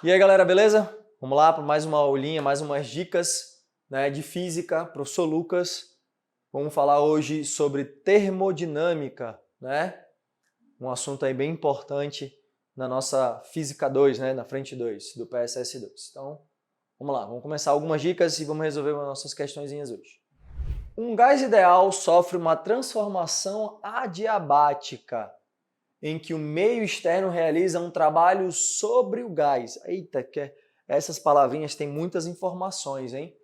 E aí, galera, beleza? Vamos lá para mais uma aulinha, mais umas dicas, né, de física, professor Lucas. Vamos falar hoje sobre termodinâmica, né? Um assunto aí bem importante na nossa Física 2, né, na frente 2 do PSS 2. Então, vamos lá, vamos começar algumas dicas e vamos resolver as nossas questõezinhas hoje. Um gás ideal sofre uma transformação adiabática, em que o meio externo realiza um trabalho sobre o gás. Eita, que essas palavrinhas têm muitas informações, hein?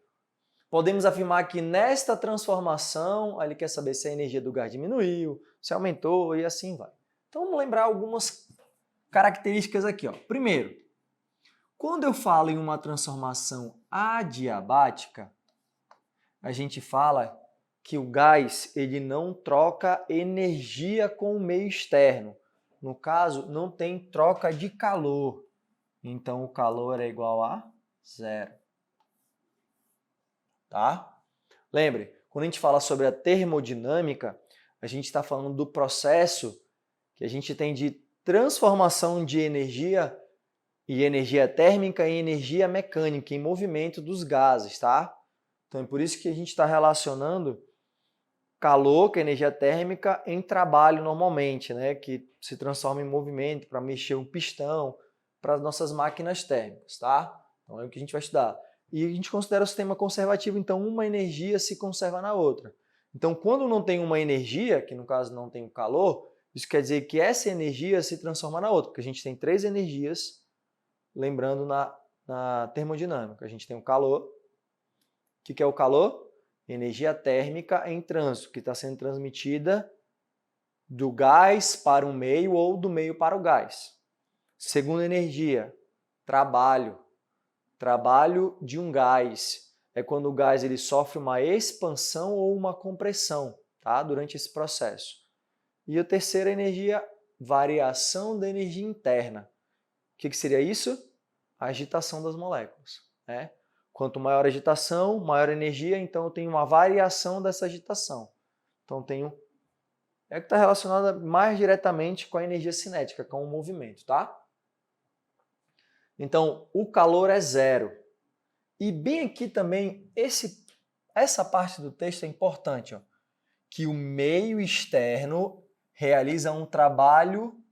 Podemos afirmar que nesta transformação, ele quer saber se a energia do gás diminuiu, se aumentou e assim vai. Então vamos lembrar algumas características aqui, ó. Primeiro, quando eu falo em uma transformação adiabática, a gente fala que o gás ele não troca energia com o meio externo. No caso, não tem troca de calor. Então, o calor é igual a zero. Tá? Lembre, quando a gente fala sobre a termodinâmica, a gente está falando do processo que a gente tem de transformação de energia e energia térmica em energia mecânica, em movimento dos gases, tá? Então, é por isso que a gente está relacionando calor, que é energia térmica, em trabalho normalmente, né? Que se transforma em movimento para mexer o pistão, para as nossas máquinas térmicas, tá? Então é o que a gente vai estudar. E a gente considera o sistema conservativo, então uma energia se conserva na outra. Então quando não tem uma energia, que no caso não tem o calor, isso quer dizer que essa energia se transforma na outra, porque a gente tem três energias, lembrando na termodinâmica. A gente tem o calor. O que é o calor? Energia térmica em trânsito, que está sendo transmitida do gás para o meio ou do meio para o gás. Segunda energia, trabalho. Trabalho de um gás. É quando o gás ele sofre uma expansão ou uma compressão, tá? Durante esse processo. E a terceira energia, variação da energia interna. O que seria isso? A agitação das moléculas, né? Quanto maior a agitação, maior a energia, então eu tenho uma variação dessa agitação. Então tenho que está relacionada mais diretamente com a energia cinética, com o movimento, tá? Então o calor é zero. E bem aqui também, essa parte do texto é importante, ó, que o meio externo realiza um trabalho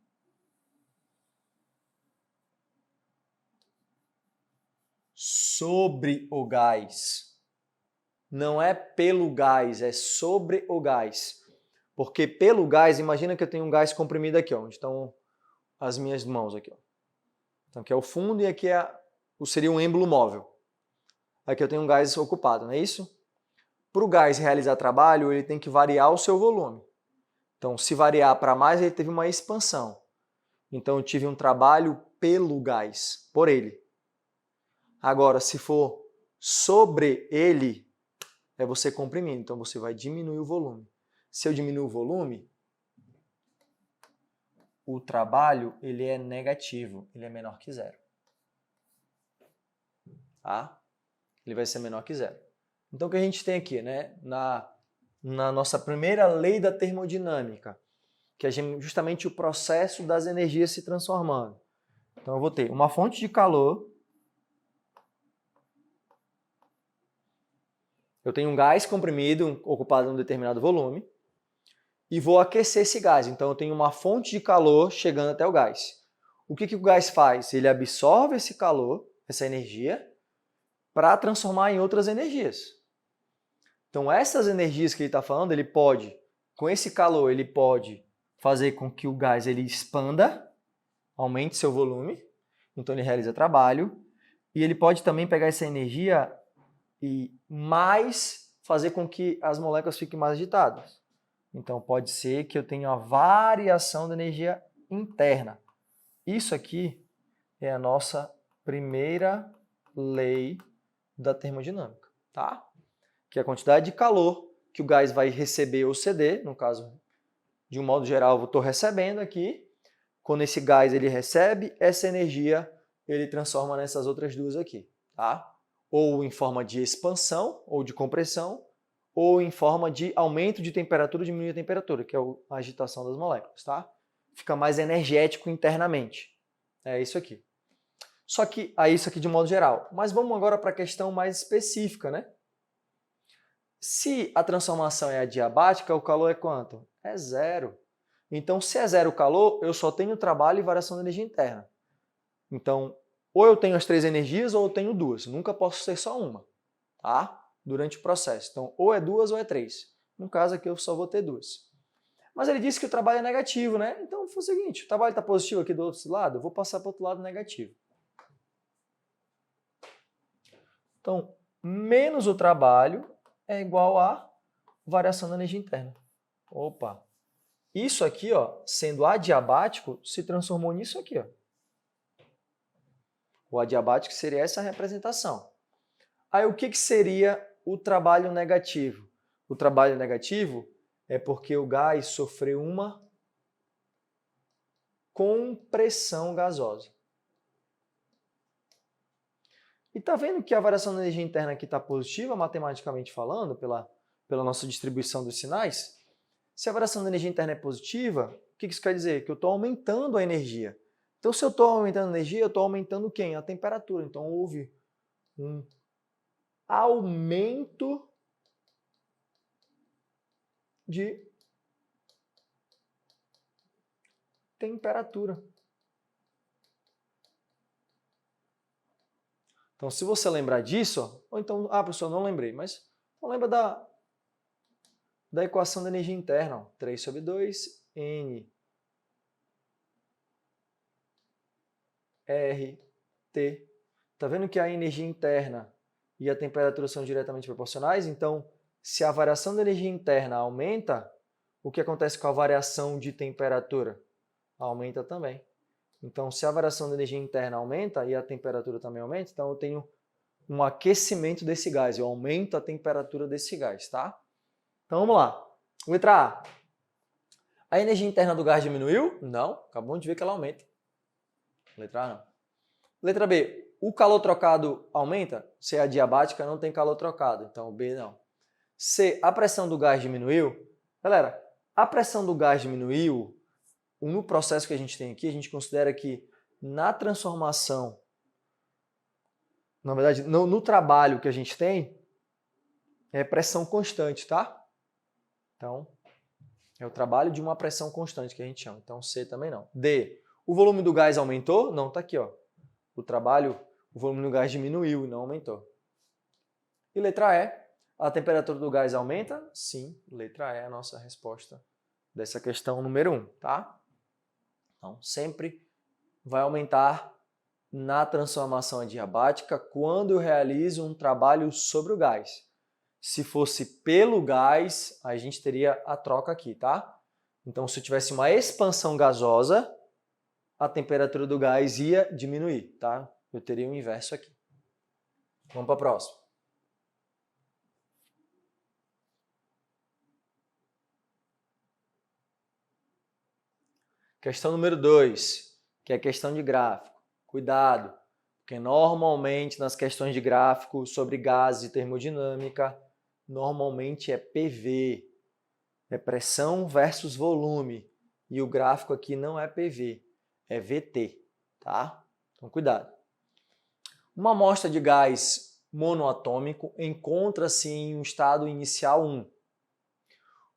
sobre o gás. Não é pelo gás, é sobre o gás. Porque pelo gás, imagina que eu tenho um gás comprimido aqui, ó, onde estão as minhas mãos aqui. Ó. Então aqui é o fundo e aqui seria um êmbolo móvel. Aqui eu tenho um gás ocupado, não é isso? Para o gás realizar trabalho, ele tem que variar o seu volume. Então, se variar para mais, ele teve uma expansão. Então, eu tive um trabalho pelo gás, por ele. Agora, se for sobre ele, é você comprimindo. Então, você vai diminuir o volume. Se eu diminuir o volume, o trabalho ele é negativo, ele é menor que zero. Tá? Ele vai ser menor que zero. Então, o que a gente tem aqui, né? Na nossa primeira lei da termodinâmica, que é justamente o processo das energias se transformando. Então, eu vou ter uma fonte de calor, eu tenho um gás comprimido, ocupado em um determinado volume, e vou aquecer esse gás. Então, eu tenho uma fonte de calor chegando até o gás. O que o gás faz? Ele absorve esse calor, essa energia, para transformar em outras energias. Então, essas energias que ele está falando, ele pode, com esse calor, ele pode fazer com que o gás ele expanda, aumente seu volume, então ele realiza trabalho, e ele pode também pegar essa energia e mais fazer com que as moléculas fiquem mais agitadas. Então, pode ser que eu tenha uma variação da energia interna. Isso aqui é a nossa primeira lei da termodinâmica, tá? Que é a quantidade de calor que o gás vai receber ou ceder, no caso, de um modo geral, eu estou recebendo aqui. Quando esse gás ele recebe, essa energia ele transforma nessas outras duas aqui, tá? Ou em forma de expansão ou de compressão, ou em forma de aumento de temperatura, diminuir a temperatura, que é a agitação das moléculas, tá? Fica mais energético internamente. É isso aqui. Só que, isso aqui de modo geral. Mas vamos agora para a questão mais específica, né? Se a transformação é adiabática, o calor é quanto? É zero. Então, se é zero o calor, eu só tenho trabalho e variação da energia interna. Então, ou eu tenho as 3 energias ou eu tenho 2. Nunca posso ter só uma, tá? Durante o processo. Então, ou é 2 ou é 3. No caso aqui, eu só vou ter 2. Mas ele disse que o trabalho é negativo, né? Então, foi o seguinte, o trabalho está positivo aqui do outro lado, eu vou passar para o outro lado negativo. Então, menos o trabalho é igual a variação da energia interna. Opa! Isso aqui, ó, sendo adiabático, se transformou nisso aqui, ó. O adiabático seria essa representação. Aí, o que seria o trabalho negativo? O trabalho negativo é porque o gás sofreu uma compressão gasosa. E tá vendo que a variação da energia interna aqui está positiva, matematicamente falando, pela nossa distribuição dos sinais? Se a variação da energia interna é positiva, o que isso quer dizer? Que eu estou aumentando a energia. Então, se eu estou aumentando a energia, eu estou aumentando quem? A temperatura. Então, houve um aumento de temperatura. Então, se você lembrar disso, ou então, professor, não lembrei, mas não lembra da equação da energia interna, ó, 3 sobre 2, N RT. Tá vendo que a energia interna e a temperatura são diretamente proporcionais? Então, se a variação da energia interna aumenta, o que acontece com a variação de temperatura? Aumenta também. Então, se a variação da energia interna aumenta e a temperatura também aumenta, então eu tenho um aquecimento desse gás, eu aumento a temperatura desse gás, tá? Então, vamos lá. Letra A. A energia interna do gás diminuiu? Não, acabamos de ver que ela aumenta. Letra A não. Letra B. O calor trocado aumenta? Se é adiabática, não tem calor trocado, então B não. C. A pressão do gás diminuiu? Galera, a pressão do gás diminuiu. No processo que a gente tem aqui, a gente considera que na transformação, na verdade, no trabalho que a gente tem, é pressão constante, tá? Então, é o trabalho de uma pressão constante que a gente chama. Então, C também não. D. O volume do gás aumentou? Não, tá aqui, ó. O volume do gás diminuiu e não aumentou. E letra E. A temperatura do gás aumenta? Sim, letra E é a nossa resposta dessa questão número 1, tá? Então, sempre vai aumentar na transformação adiabática quando eu realizo um trabalho sobre o gás. Se fosse pelo gás, a gente teria a troca aqui, tá? Então, se eu tivesse uma expansão gasosa, a temperatura do gás ia diminuir, tá? Eu teria o inverso aqui. Vamos para a próxima. Questão número 2, que é a questão de gráfico. Cuidado, porque normalmente nas questões de gráfico sobre gases e termodinâmica, normalmente é PV, é pressão versus volume, e o gráfico aqui não é PV, é VT, tá? Então cuidado. Uma amostra de gás monoatômico encontra-se em um estado inicial 1.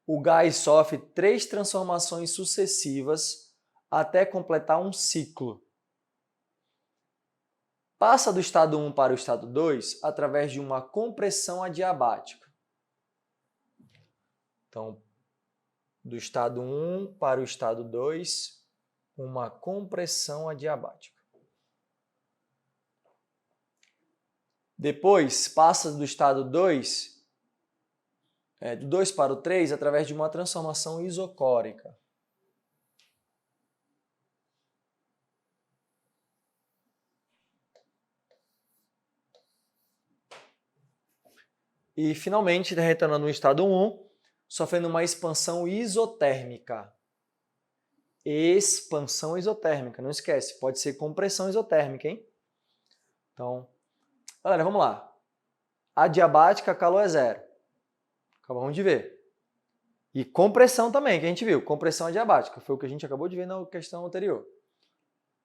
O gás sofre 3 transformações sucessivas até completar um ciclo. Passa do estado 1 para o estado 2 através de uma compressão adiabática. Então, do estado 1 para o estado 2, uma compressão adiabática. Depois, passa do estado 2, do 2 para o 3, através de uma transformação isocórica. E, finalmente, retornando no estado 1, sofrendo uma expansão isotérmica. Expansão isotérmica, não esquece, pode ser compressão isotérmica, hein? Então, galera, vamos lá. Adiabática, calor é zero. Acabamos de ver. E compressão também, que a gente viu. Compressão adiabática, foi o que a gente acabou de ver na questão anterior.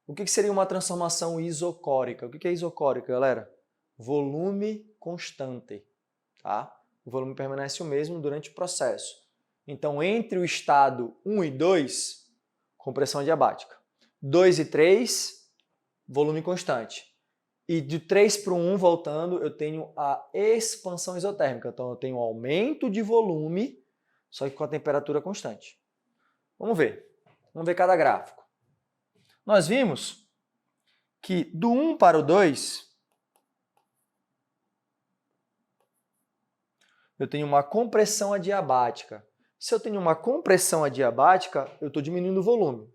O que seria uma transformação isocórica? O que é isocórica, galera? Volume constante, tá? O volume permanece o mesmo durante o processo. Então, entre o estado 1 e 2, compressão adiabática. 2 e 3, volume constante. E de 3 para o 1, voltando, eu tenho a expansão isotérmica. Então, eu tenho um aumento de volume, só que com a temperatura constante. Vamos ver. Vamos ver cada gráfico. Nós vimos que do 1 para o 2, eu tenho uma compressão adiabática. Se eu tenho uma compressão adiabática, eu estou diminuindo o volume.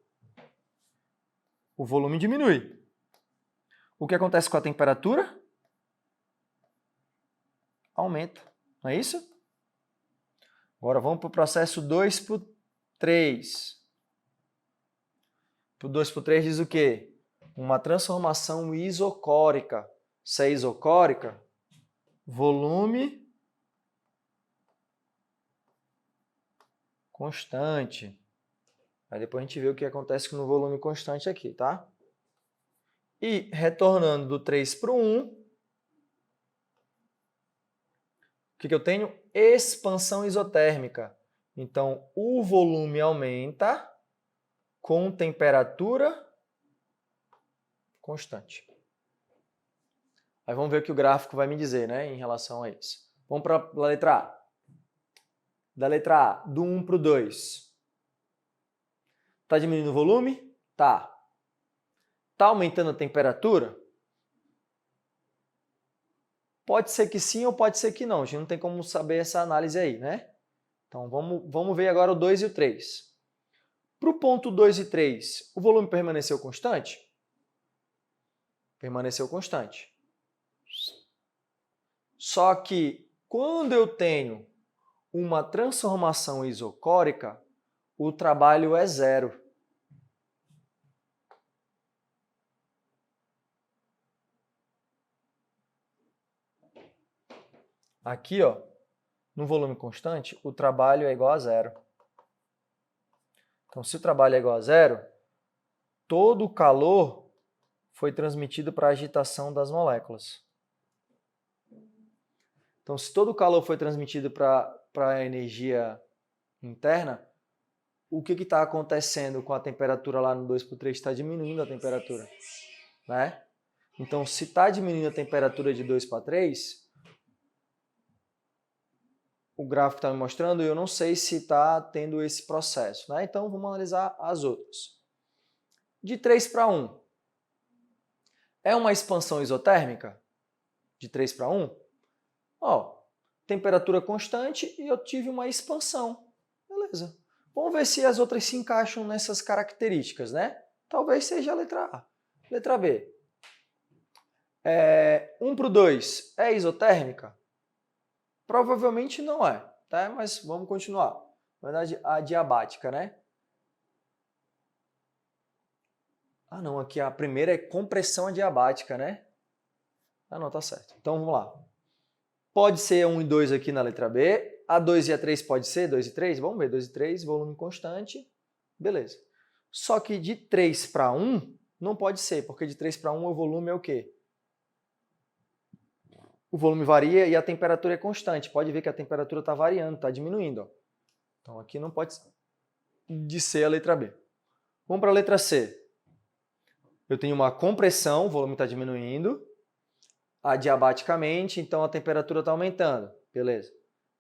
O volume diminui. O que acontece com a temperatura? Aumenta. Não é isso? Agora vamos para o processo 2 para o 3. Para o 2 para o 3 diz o quê? Uma transformação isocórica. Se é isocórica, volume constante. Aí depois a gente vê o que acontece no volume constante aqui, tá? E retornando do 3 para o 1, o que eu tenho? Expansão isotérmica. Então, o volume aumenta com temperatura constante. Aí vamos ver o que o gráfico vai me dizer, né, em relação a isso. Vamos para a letra A. Da letra A, do 1 para o 2. Está diminuindo o volume? Tá. Está aumentando a temperatura? Pode ser que sim ou pode ser que não. A gente não tem como saber essa análise aí, né? Então vamos ver agora o 2 e o 3. Para o ponto 2 e 3, o volume permaneceu constante? Permaneceu constante. Só que quando eu tenho uma transformação isocórica, o trabalho é zero. Aqui, ó, no volume constante, o trabalho é igual a zero. Então, se o trabalho é igual a zero, todo o calor foi transmitido para a agitação das moléculas. Então, se todo o calor foi transmitido para a energia interna, o que está acontecendo com a temperatura lá no 2 para o 3? Está diminuindo a temperatura, né? Então, se está diminuindo a temperatura de 2 para 3, o gráfico está me mostrando, eu não sei se está tendo esse processo, né? Então, vamos analisar as outras. De 3 para 1, é uma expansão isotérmica? De 3 para 1? Ó, temperatura constante e eu tive uma expansão. Beleza. Vamos ver se as outras se encaixam nessas características, né? Talvez seja a letra A. Letra B. 1 para o 2 é isotérmica? Provavelmente não é, tá? Mas vamos continuar. Na verdade, a adiabática, né? Ah, não, aqui a primeira é compressão adiabática, né? Ah, não, tá certo. Então, vamos lá. Pode ser 1 e 2 aqui na letra B. A 2 e a 3 pode ser 2 e 3? Vamos ver, 2 e 3, volume constante. Beleza. Só que de 3 para 1 não pode ser, porque de 3 para 1 o volume é o quê? O volume varia e a temperatura é constante. Pode ver que a temperatura está variando, está diminuindo. Ó. Então aqui não pode ser a letra B. Vamos para a letra C. Eu tenho uma compressão, o volume está diminuindo. Adiabaticamente, então a temperatura está aumentando. Beleza.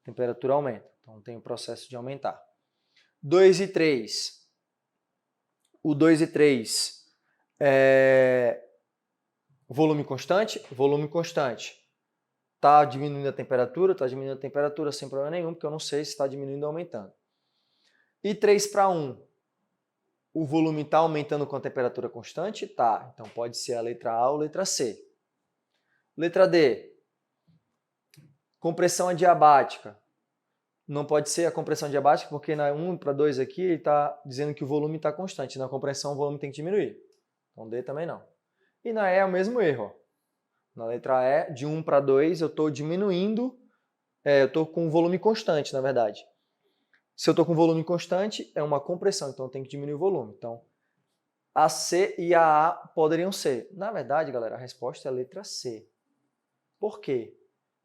A temperatura aumenta. Então tem o processo de aumentar. 2 e 3. O 2 e 3 é volume constante? Volume constante. Está diminuindo a temperatura? Está diminuindo a temperatura sem problema nenhum, porque eu não sei se está diminuindo ou aumentando. E 3 para 1. O volume está aumentando com a temperatura constante? Tá. Então pode ser a letra A ou a letra C. Letra D. Compressão adiabática. Não pode ser a compressão adiabática, porque na 1 para 2 aqui ele está dizendo que o volume está constante. Na compressão o volume tem que diminuir. Então D também não. E na E é o mesmo erro. Ó. Na letra E, de 1 para 2, eu estou diminuindo, eu estou com volume constante, na verdade. Se eu estou com volume constante, é uma compressão, então eu tenho que diminuir o volume. Então, a C e a A poderiam ser? Na verdade, galera, a resposta é a letra C. Por quê?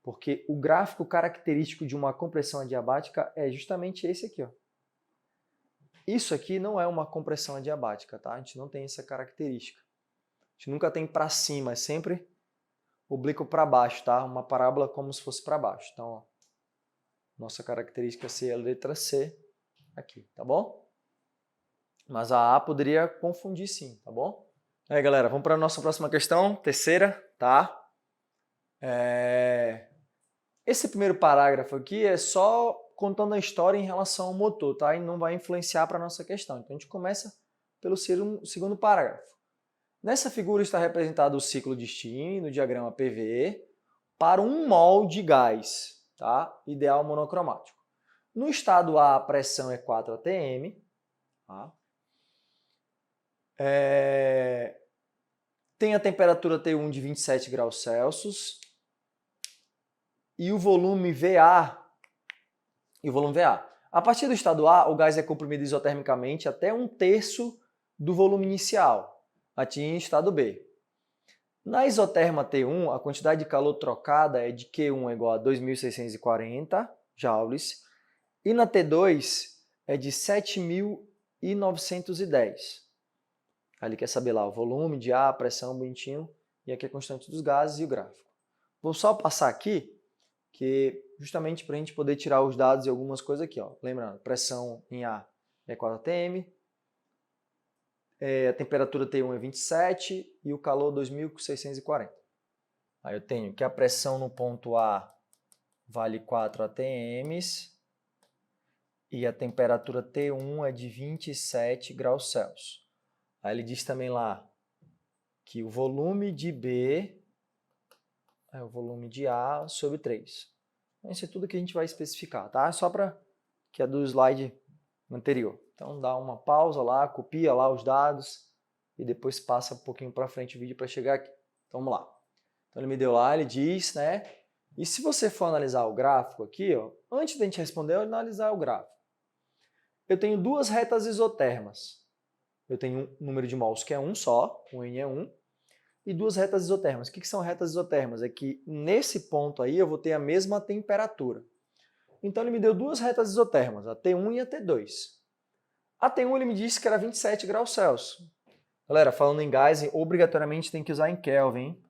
Porque o gráfico característico de uma compressão adiabática é justamente esse aqui, ó. Isso aqui não é uma compressão adiabática, tá? A gente não tem essa característica. A gente nunca tem para cima, é sempre oblíquo para baixo, tá? Uma parábola como se fosse para baixo. Então, ó, nossa característica seria a letra C aqui, tá bom? Mas a A poderia confundir sim, tá bom? Aí, galera, vamos para a nossa próxima questão, terceira, tá? Esse primeiro parágrafo aqui é só contando a história em relação ao motor, tá? E não vai influenciar para a nossa questão. Então, a gente começa pelo segundo parágrafo. Nessa figura está representado o ciclo de Stirling no diagrama PVE para 1 mol de gás, tá? Ideal monocromático. No estado A, a pressão é 4 atm, tá? Tem a temperatura T1 de 27 graus Celsius e o volume VA. A partir do estado A, o gás é comprimido isotermicamente até 1/3 do volume inicial, atinge estado B. Na isoterma T1, a quantidade de calor trocada é de Q1 igual a 2.640 joules e na T2 é de 7.910. Aí ele quer saber lá o volume de ar, a pressão, bonitinho, e aqui a constante dos gases e o gráfico. Vou só passar aqui, que justamente para a gente poder tirar os dados e algumas coisas aqui, ó. Lembrando, pressão em ar é 4 atm, a temperatura T1 é 27 e o calor 2.640. Aí eu tenho que a pressão no ponto A vale 4 atm e a temperatura T1 é de 27 graus Celsius. Aí ele diz também lá que o volume de B é o volume de A sobre 3. Isso é tudo que a gente vai especificar, tá? Só para que é do slide anterior. Então dá uma pausa lá, copia lá os dados e depois passa um pouquinho para frente o vídeo para chegar aqui. Então vamos lá. Então ele me deu lá, ele diz, né? E se você for analisar o gráfico aqui, ó, antes da gente responder, eu analisar o gráfico. Eu tenho duas retas isotermas. Eu tenho um número de mols que é 1 só, o N é 1, e duas retas isotermas. O que são retas isotermas? É que nesse ponto aí eu vou ter a mesma temperatura. Então ele me deu duas retas isotermas, a T1 e a T2. A T1 ele me disse que era 27 graus Celsius. Galera, falando em gás, obrigatoriamente tem que usar em Kelvin, hein?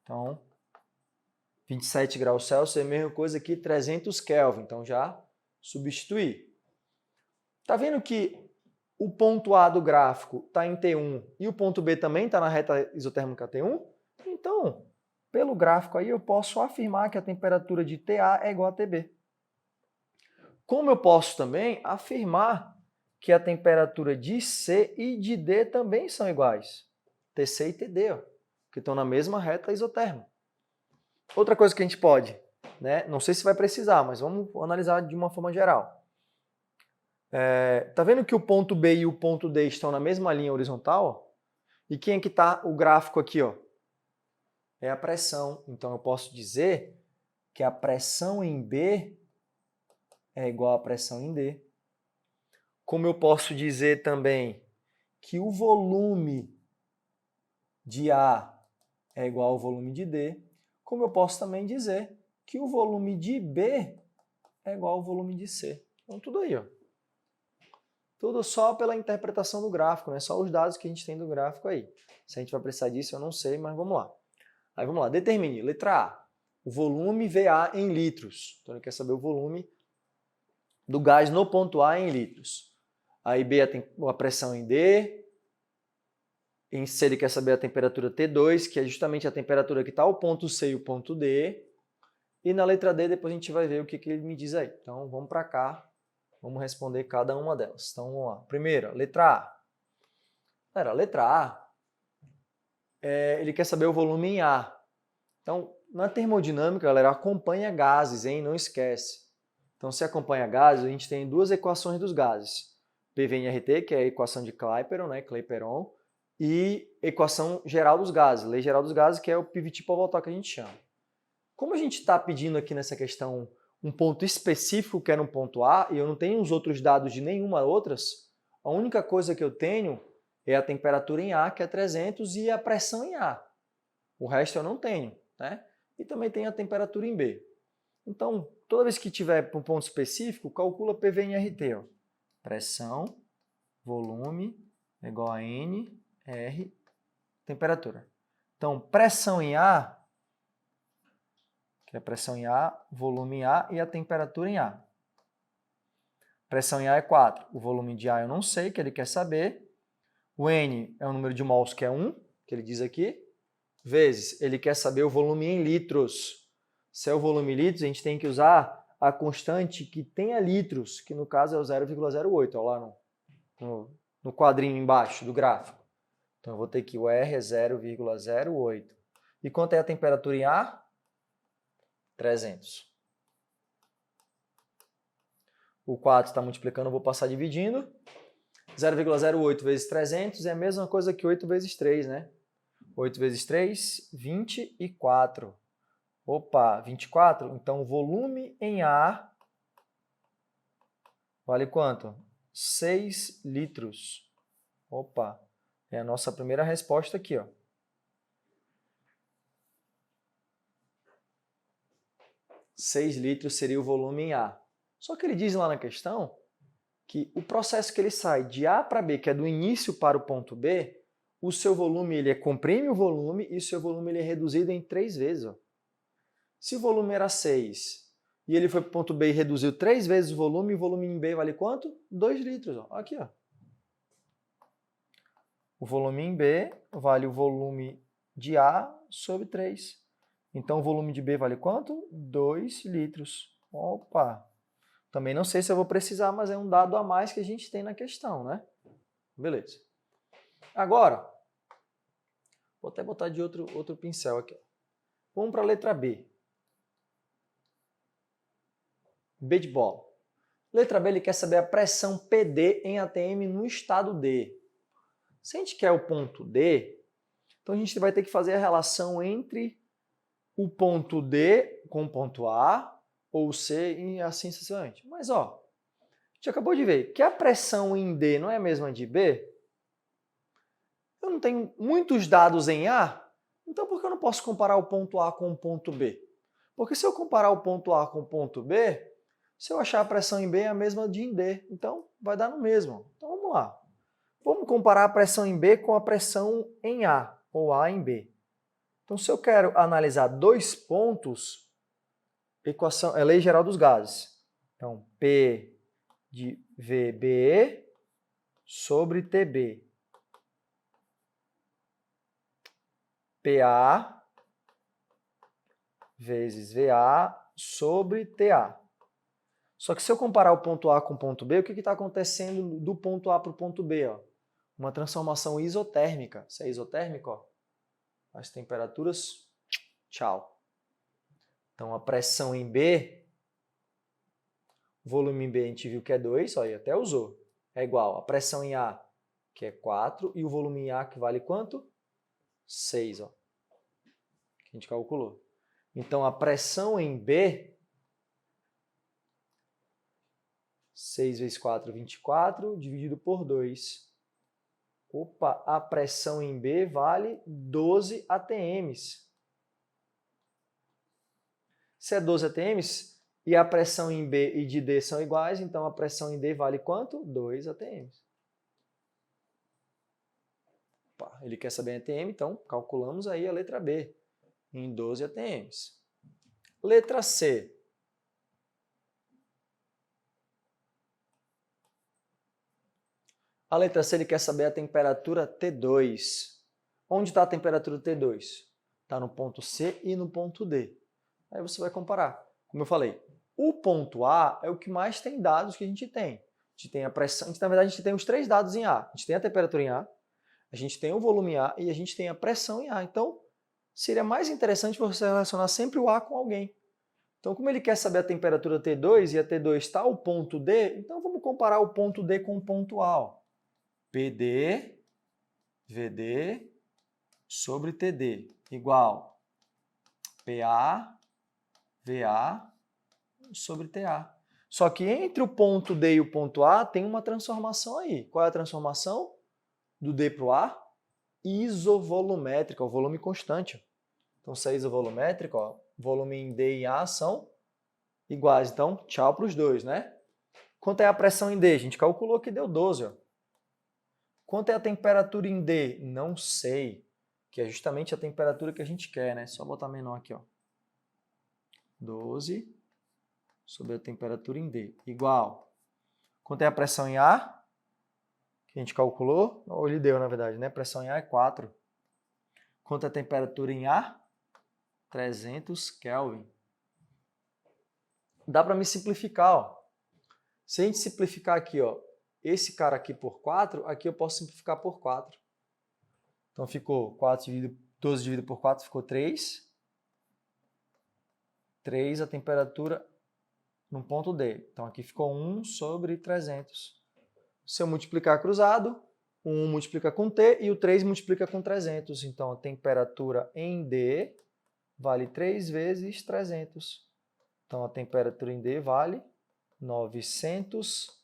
Então, 27 graus Celsius é a mesma coisa que 300 Kelvin. Então já substituí. Tá vendo que o ponto A do gráfico está em T1 e o ponto B também está na reta isotérmica T1? Então, pelo gráfico aí eu posso afirmar que a temperatura de TA é igual a TB. Como eu posso também afirmar que a temperatura de C e de D também são iguais. TC e TD, ó, que estão na mesma reta isotérmica. Outra coisa que a gente pode, né? Não sei se vai precisar, mas vamos analisar de uma forma geral. Tá vendo que o ponto B e o ponto D estão na mesma linha horizontal? Ó? E quem é que está o gráfico aqui? Ó? É a pressão. Então eu posso dizer que a pressão em B é igual à pressão em D. Como eu posso dizer também que o volume de A é igual ao volume de D, como eu posso também dizer que o volume de B é igual ao volume de C. Então tudo aí, ó. Tudo só pela interpretação do gráfico, né? Só os dados que a gente tem do gráfico aí. Se a gente vai precisar disso, eu não sei, mas vamos lá. Aí vamos lá, determine, letra A, o volume VA em litros. Então ele quer saber o volume do gás no ponto A em litros. Aí B, a pressão em D. Em C ele quer saber a temperatura T2, que é justamente a temperatura que está o ponto C e o ponto D. E na letra D depois a gente vai ver o que ele me diz aí. Então vamos para cá. Vamos responder cada uma delas. Então, vamos lá. Primeira, letra A. Galera, letra A, ele quer saber o volume em A. Então, na termodinâmica, galera, acompanha gases, hein? Não esquece. Então, se acompanha gases, a gente tem duas equações dos gases. PV/RT, que é a equação de Clapeyron, né? Clapeyron, e equação geral dos gases, lei geral dos gases, que é o PVT por voltar que a gente chama. Como a gente está pedindo aqui nessa questão um ponto específico que era um ponto A, e eu não tenho os outros dados de nenhuma outras, a única coisa que eu tenho é a temperatura em A, que é 300, e a pressão em A. O resto eu não tenho, né? E também tem a temperatura em B. Então, toda vez que tiver um ponto específico, calcula PV em RT. Ó. Pressão, volume, é igual a N, R, temperatura. Então, pressão em A, que é a pressão em A, volume em A e a temperatura em A. Pressão em A é 4. O volume de A eu não sei, que ele quer saber. O N é o número de mols, que é 1, que ele diz aqui. Vezes, ele quer saber o volume em litros. Se é o volume em litros, a gente tem que usar a constante que tenha litros, que no caso é o 0,08, ó, lá no quadrinho embaixo do gráfico. Então eu vou ter que o R é 0,08. E quanto é a temperatura em A? 300. O 4 está multiplicando, eu vou passar dividindo. 0,08 vezes 300 é a mesma coisa que 8 vezes 3, né? 8 vezes 3, 24. Opa, 24? Então, o volume em A vale quanto? 6 litros. Opa, é a nossa primeira resposta aqui, ó. Seis litros seria o volume em A. Só que ele diz lá na questão que o processo que ele sai de A para B, que é do início para o ponto B, o seu volume ele comprime o volume e o seu volume ele é reduzido em 3 vezes. Ó. Se o volume era 6 e ele foi para o ponto B e reduziu 3 vezes o volume em B vale quanto? 2 litros. Ó. Aqui, ó. O volume em B vale o volume de A sobre 3. Então, o volume de B vale quanto? 2 litros. Opa! Também não sei se eu vou precisar, mas é um dado a mais que a gente tem na questão, né? Beleza. Agora, vou até botar de outro pincel aqui. Vamos para a letra B. B de bola. Letra B, ele quer saber a pressão PD em ATM no estado D. Se a gente quer o ponto D, então a gente vai ter que fazer a relação entre o ponto D com o ponto A, ou C e assim sucessivamente. Mas, ó, a gente acabou de ver que a pressão em D não é a mesma de B. Eu não tenho muitos dados em A, então por que eu não posso comparar o ponto A com o ponto B? Porque se eu comparar o ponto A com o ponto B, se eu achar a pressão em B é a mesma de em D, então vai dar no mesmo. Então vamos lá. Vamos comparar a pressão em B com a pressão em A, ou A em B. Então se eu quero analisar dois pontos, equação, é lei geral dos gases. Então, P de VB sobre TB. PA vezes VA sobre TA. Só que se eu comparar o ponto A com o ponto B, o que está acontecendo do ponto A para o ponto B? Ó? Uma transformação isotérmica. Se é isotérmico, ó, as temperaturas, tchau. Então, a pressão em B, o volume em B a gente viu que é 2, ó, e até usou. É igual a pressão em A, que é 4, e o volume em A que vale quanto? 6, ó. Que a gente calculou. Então, a pressão em B, 6 vezes 4, 24, dividido por 2. Opa, a pressão em B vale 12 atms. Se é 12 atms e a pressão em B e de D são iguais, então a pressão em D vale quanto? 2 atms. Opa, ele quer saber em atm, então calculamos aí a letra B, em 12 atms. Letra C. A letra C ele quer saber a temperatura T2. Onde está a temperatura T2? Está no ponto C e no ponto D. Aí você vai comparar. Como eu falei, o ponto A é o que mais tem dados que a gente tem. A gente tem a pressão, na verdade a gente tem os 3 dados em A. A gente tem a temperatura em A, a gente tem o volume em A e a gente tem a pressão em A. Então, seria mais interessante você relacionar sempre o A com alguém. Então, como ele quer saber a temperatura T2 e a T2 está ao ponto D, então vamos comparar o ponto D com o ponto A. Ó. PD, VD sobre TD igual PA, VA sobre TA. Só que entre o ponto D e o ponto A tem uma transformação aí. Qual é a transformação? do D para o A, isovolumétrica, o volume constante. Então, se é isovolumétrica, ó, volume em D e A são iguais. Então, tchau para os dois, né? Quanto é a pressão em D? A gente calculou que deu 12. Ó. Quanto é a temperatura em D? Não sei, que é justamente a temperatura que a gente quer, né? Só botar menor aqui, ó. 12 sobre a temperatura em D, igual. Quanto é a pressão em A? Que a gente calculou, ou ele deu, na verdade, né? Pressão em A é 4. Quanto é a temperatura em A? 300 Kelvin. Dá para me simplificar, ó. Se a gente simplificar aqui, ó, esse cara aqui por 4, aqui eu posso simplificar por 4. Então ficou 12 dividido por 4 ficou 3. 3 a temperatura no ponto D. Então aqui ficou 1 sobre 300. Se eu multiplicar cruzado, o 1 multiplica com T e o 3 multiplica com 300. Então a temperatura em D vale 3 vezes 300. Então a temperatura em D vale 900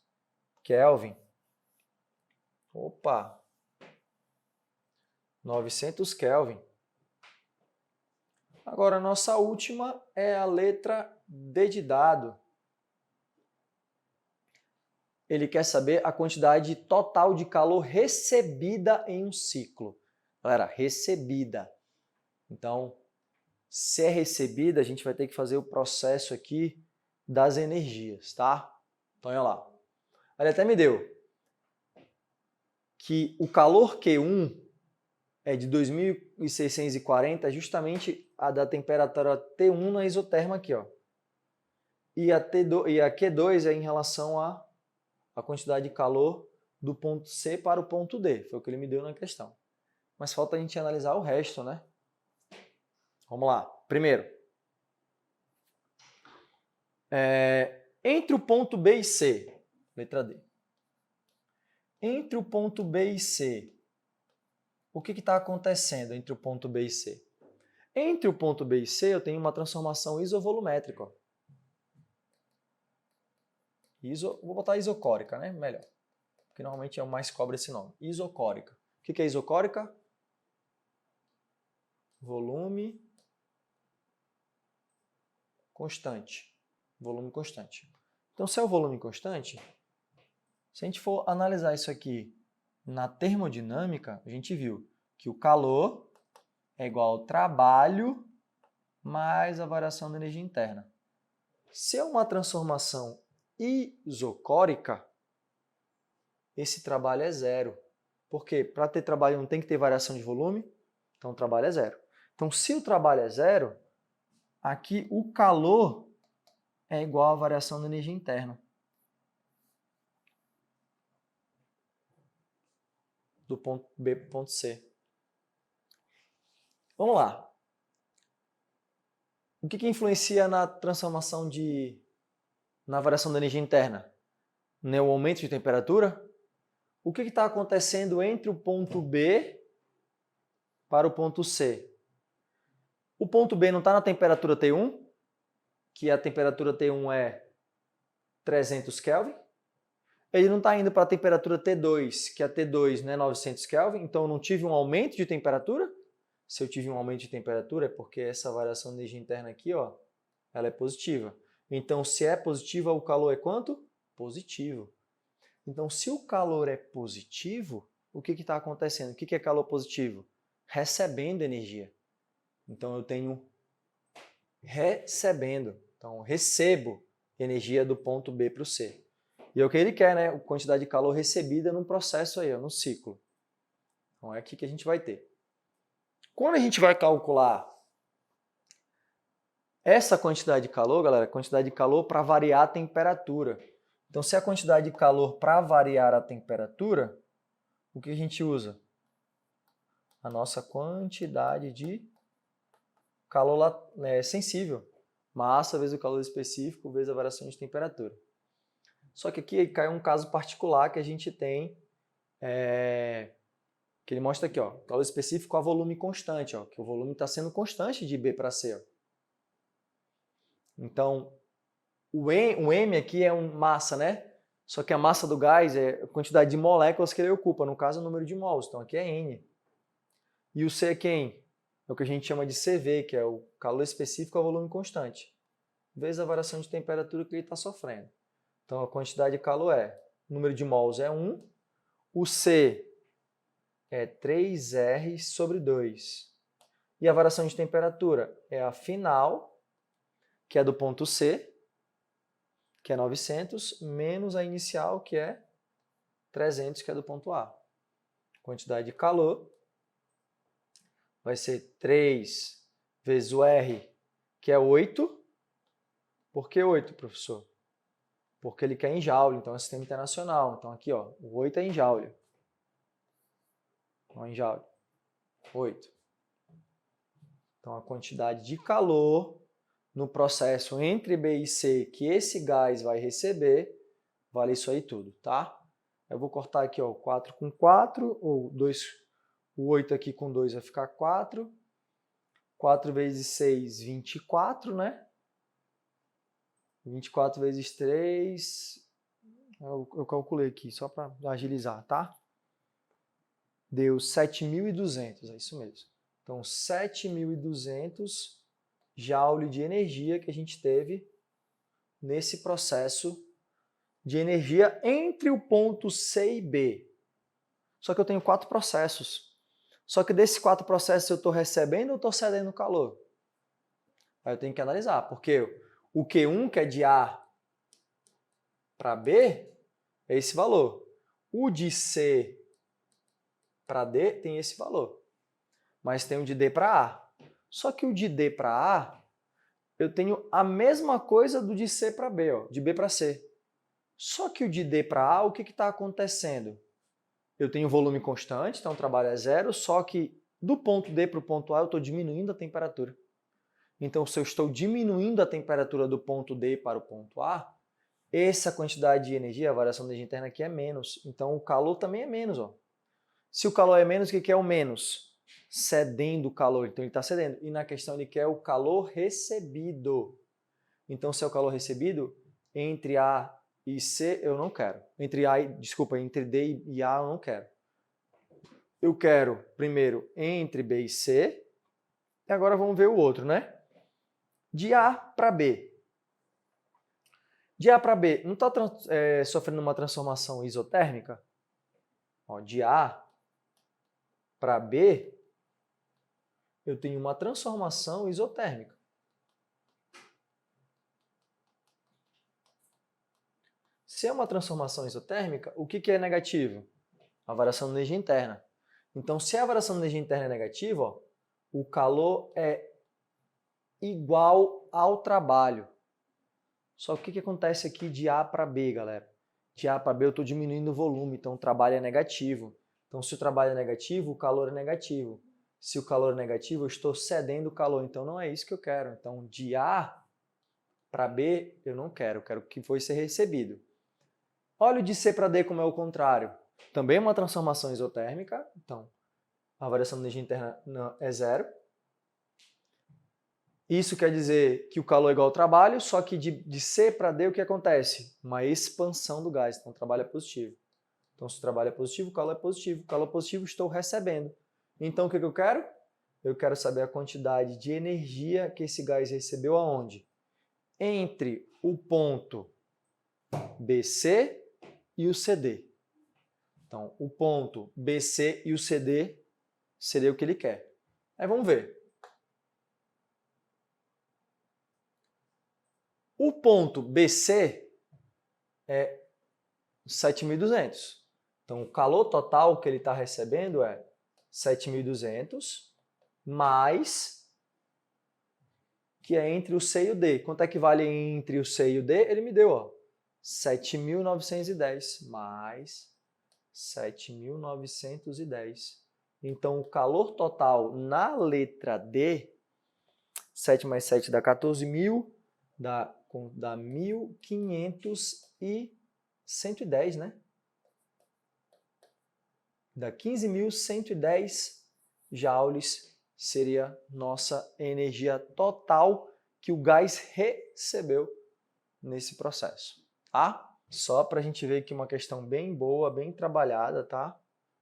Kelvin. Opa! 900 Kelvin. Agora a nossa última é a letra D de dado. Ele quer saber a quantidade total de calor recebida em um ciclo. Galera, recebida. Então, se é recebida, a gente vai ter que fazer o processo aqui das energias, tá? Então, olha lá. Ele até me deu que o calor Q1 é de 2.640, justamente a da temperatura T1 na isoterma aqui, ó. E a Q2 é em relação à quantidade de calor do ponto C para o ponto D. Foi o que ele me deu na questão. Mas falta a gente analisar o resto, né? Vamos lá. Primeiro, entre o ponto B e C, letra D. Entre o ponto B e C, o que está acontecendo entre o ponto B e C? Entre o ponto B e C, eu tenho uma transformação isovolumétrica. Ó. Vou botar isocórica, né? Melhor. Porque normalmente é o mais cobre esse nome. Isocórica. O que é isocórica? Volume constante. Volume constante. Então, se é o volume constante, se a gente for analisar isso aqui na termodinâmica, a gente viu que o calor é igual ao trabalho mais a variação da energia interna. Se é uma transformação isocórica, esse trabalho é zero. Porque para ter trabalho não tem que ter variação de volume, então o trabalho é zero. Então, se o trabalho é zero, aqui o calor é igual à variação da energia interna. Do ponto B para o ponto C. Vamos lá. O que influencia na transformação na variação da energia interna? No aumento de temperatura? O que está acontecendo entre o ponto B para o ponto C? O ponto B não está na temperatura T1, que a temperatura T1 é 300 Kelvin. Ele não está indo para a temperatura T2, que a T2 não é 900 Kelvin, então eu não tive um aumento de temperatura. Se eu tive um aumento de temperatura é porque essa variação de energia interna aqui, ó, ela é positiva. Então, se é positiva, o calor é quanto? Positivo. Então, se o calor é positivo, o que está acontecendo? O que é calor positivo? Recebendo energia. Então, eu tenho recebendo. Então, eu recebo energia do ponto B para o C. E é o que ele quer, né? A quantidade de calor recebida num processo aí, no ciclo. Então, é aqui que a gente vai ter. Quando a gente vai calcular essa quantidade de calor, galera, quantidade de calor para variar a temperatura. Então, se a quantidade de calor para variar a temperatura, o que a gente usa? A nossa quantidade de calor sensível. Massa vezes o calor específico vezes a variação de temperatura. Só que aqui cai um caso particular que a gente tem, que ele mostra aqui, ó, calor específico a volume constante, ó, que o volume está sendo constante de B para C. Ó. Então, o M aqui é massa, né? Só que a massa do gás é a quantidade de moléculas que ele ocupa, no caso, o número de mols. Então, aqui é N. E o C é quem? É o que a gente chama de CV, que é o calor específico ao volume constante, vezes a variação de temperatura que ele está sofrendo. Então, a quantidade de calor o número de mols é 1, o C é 3R sobre 2. E a variação de temperatura é a final, que é do ponto C, que é 900, menos a inicial, que é 300, que é do ponto A. Quantidade de calor vai ser 3 vezes o R, que é 8. Por que 8, professor? Porque ele quer em joule, então é sistema internacional. Então aqui, ó, o 8 é em joule. Então, em joule. 8. Então a quantidade de calor no processo entre B e C que esse gás vai receber, vale isso aí tudo, tá? Eu vou cortar aqui, ó, 4 com 4, ou 2, o 8 aqui com 2 vai ficar 4. 4 vezes 6, 24, né? 24 vezes 3, eu calculei aqui, só para agilizar, tá? Deu 7.200, é isso mesmo. Então, 7.200 joule de energia que a gente teve nesse processo de energia entre o ponto C e B. Só que eu tenho 4 processos. Só que desses 4 processos eu estou recebendo ou estou cedendo calor? Aí eu tenho que analisar, porque o Q1, que é de A para B, é esse valor. O de C para D tem esse valor. Mas tem o de D para A. Só que o de D para A, eu tenho a mesma coisa do de C para B, ó, de B para C. Só que o de D para A, o que está acontecendo? Eu tenho volume constante, então o trabalho é zero, só que do ponto D para o ponto A eu estou diminuindo a temperatura. Então, se eu estou diminuindo a temperatura do ponto D para o ponto A, essa quantidade de energia, a variação da energia interna aqui é menos. Então, o calor também é menos. Ó. Se o calor é menos, o que é o menos? Cedendo o calor. Então, ele está cedendo. E na questão, ele quer o calor recebido. Então, se é o calor recebido, entre A e C, eu não quero. Entre D e A, eu não quero. Eu quero, primeiro, entre B e C. E agora vamos ver o outro, né? De A para B. De A para B, não está sofrendo uma transformação isotérmica? Ó, de A para B, eu tenho uma transformação isotérmica. Se é uma transformação isotérmica, o que é negativo? A variação da energia interna. Então, se a variação da energia interna é negativa, ó, o calor é igual ao trabalho. Só que o que acontece aqui de A para B, galera? De A para B eu estou diminuindo o volume, então o trabalho é negativo. Então, se o trabalho é negativo, o calor é negativo. Se o calor é negativo, eu estou cedendo o calor. Então, não é isso que eu quero. Então, de A para B, eu não quero. Eu quero que foi ser recebido. Olha o de C para D como é o contrário. Também é uma transformação isotérmica. Então, a variação da energia interna é zero. Isso quer dizer que o calor é igual ao trabalho, só que de C para D o que acontece? Uma expansão do gás, então o trabalho é positivo. Então se o trabalho é positivo, o calor é positivo. O calor é positivo, estou recebendo. Então o que eu quero? Eu quero saber a quantidade de energia que esse gás recebeu aonde? Entre o ponto BC e o CD. Então o ponto BC e o CD seria o que ele quer. Aí vamos ver. O ponto BC é 7.200. Então, o calor total que ele está recebendo é 7.200 mais, que é entre o C e o D. Quanto é que vale entre o C e o D? Ele me deu, ó, 7.910 mais 7.910. Então, o calor total na letra D, 7 mais 7 dá 14.000, dá 1.110, né? Dá 15.110 joules seria nossa energia total que o gás recebeu nesse processo, tá? Só para a gente ver aqui uma questão bem boa, bem trabalhada, tá?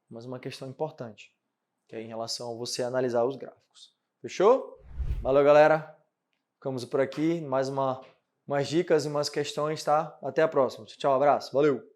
Mas uma questão importante, que é em relação a você analisar os gráficos. Fechou? Valeu, galera. Ficamos por aqui. Mais umas dicas e umas questões, tá? Até a próxima. Tchau, abraço. Valeu!